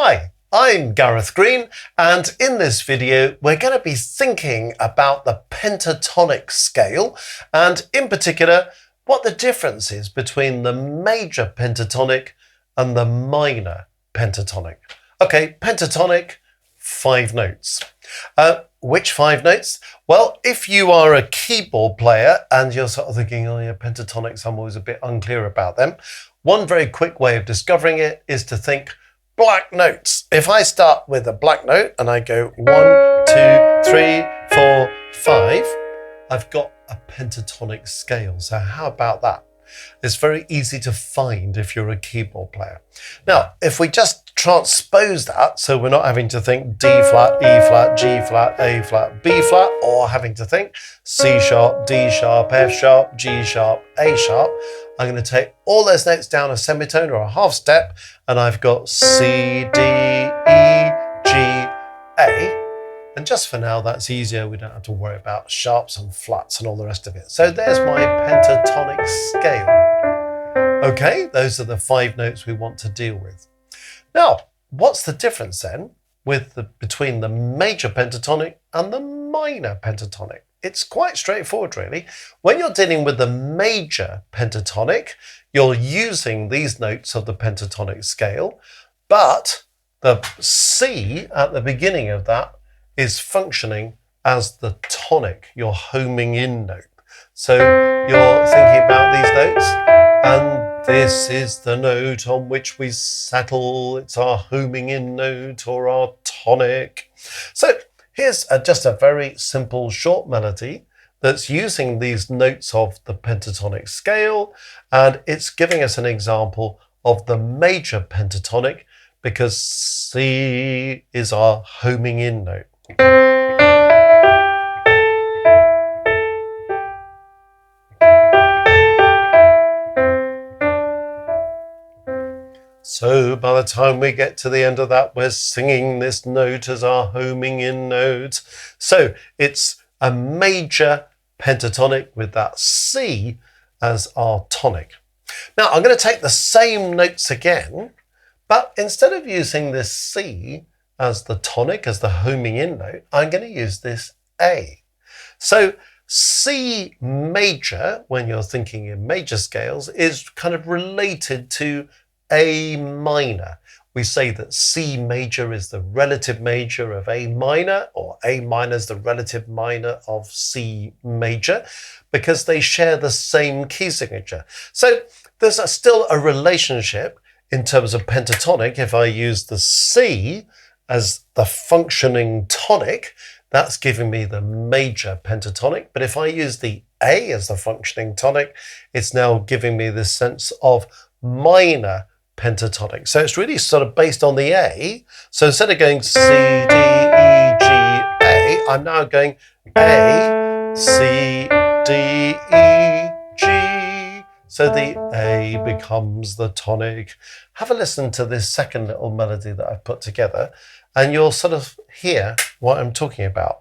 Hi, I'm Gareth Green, and in this video we're going to be thinking about the pentatonic scale, and in particular what the difference is between the major pentatonic and the minor pentatonic. Okay, pentatonic, 5 notes. Which 5 notes? Well, if you are a keyboard player and you're sort of thinking, oh yeah, pentatonics, I'm always a bit unclear about them. One very quick way of discovering it is to think black notes. If I start with a black note and I go 1, 2, 3, 4, 5, I've got a pentatonic scale. So how about that? It's very easy to find if you're a keyboard player. Now, if we just transpose that, so we're not having to think D flat, E flat, G flat, A flat, B flat, or having to think C sharp, D sharp, F sharp, G sharp, A sharp, I'm going to take all those notes down a semitone or a half step, and I've got C, D, E, G, A. And just for now, that's easier. We don't have to worry about sharps and flats and all the rest of it. So there's my pentatonic scale. Okay, those are the 5 notes we want to deal with. Now, what's the difference then between the major pentatonic and the minor pentatonic? It's quite straightforward, really. When you're dealing with the major pentatonic, you're using these notes of the pentatonic scale, but the C at the beginning of that is functioning as the tonic, your homing in note. So you're thinking about these notes, and this is the note on which we settle. It's our homing in note or our tonic. So here's just a very simple short melody that's using these notes of the pentatonic scale, and it's giving us an example of the major pentatonic because C is our homing in note. So by the time we get to the end of that, we're singing this note as our homing in note. So it's a major pentatonic with that C as our tonic. Now I'm going to take the same notes again, but instead of using this C as the tonic, as the homing in note, I'm going to use this A. So C major, when you're thinking in major scales, is kind of related to A minor. We say that C major is the relative major of A minor, or A minor is the relative minor of C major, because they share the same key signature. So there's still a relationship in terms of pentatonic. If I use the C as the functioning tonic, that's giving me the major pentatonic. But if I use the A as the functioning tonic, it's now giving me this sense of minor pentatonic. So it's really sort of based on the A. So instead of going C, D, E, G, A, I'm now going A, C, D, E, G. So the A becomes the tonic. Have a listen to this second little melody that I've put together, and you'll sort of hear what I'm talking about.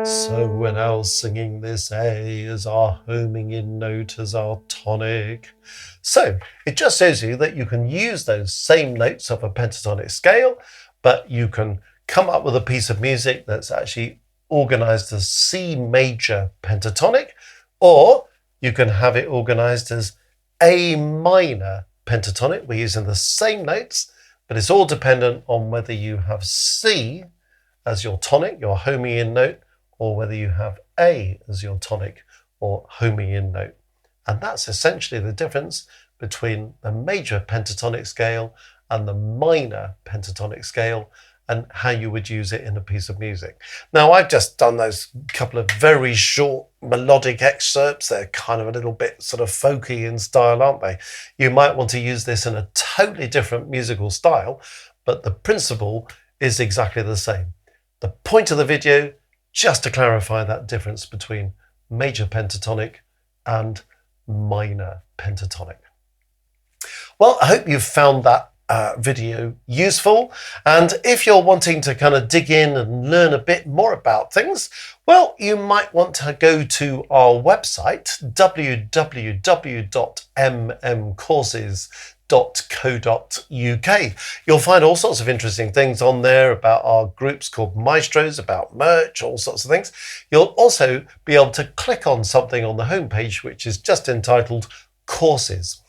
So we're now singing this A as our homing in note, as our tonic. So it just shows you that you can use those same notes of a pentatonic scale, but you can come up with a piece of music that's actually organized as C major pentatonic, or you can have it organized as A minor pentatonic. We're using the same notes, but it's all dependent on whether you have C as your tonic, your homing in note, or whether you have A as your tonic or homing in note. And that's essentially the difference between the major pentatonic scale and the minor pentatonic scale, and how you would use it in a piece of music. Now, I've just done those couple of very short melodic excerpts. They're kind of a little bit sort of folky in style, aren't they? You might want to use this in a totally different musical style, but the principle is exactly the same. The point of the video, just to clarify that difference between major pentatonic and minor pentatonic. Well, I hope you've found that video useful. And if you're wanting to kind of dig in and learn a bit more about things, well, you might want to go to our website, www.mmcourses.co.uk. You'll find all sorts of interesting things on there about our groups called Maestros, about merch, all sorts of things. You'll also be able to click on something on the homepage which is just entitled Courses.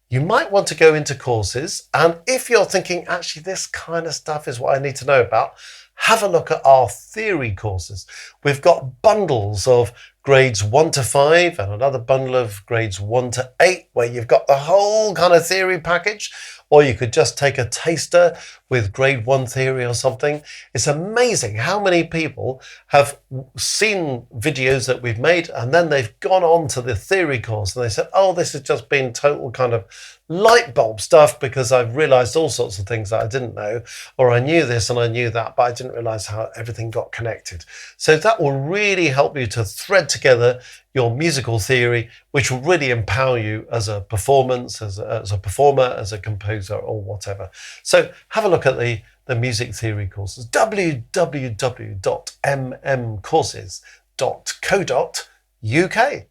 You might want to go into courses, and if you're thinking, actually, this kind of stuff is what I need to know about, have a look at our theory courses. We've got bundles of grades 1 to 5 and another bundle of grades 1 to 8 where you've got the whole kind of theory package, or you could just take a taster with grade 1 theory or something. It's amazing how many people have seen videos that we've made and then they've gone on to the theory course and they said, oh, this has just been total kind of light bulb stuff because I've realized all sorts of things that I didn't know, or I knew this and I knew that, but I didn't realize how everything got connected. So that will really help you to thread together your musical theory, which will really empower you as a performance, as a performer, as a composer, or whatever. So have a look at the music theory courses, www.mmcourses.co.uk.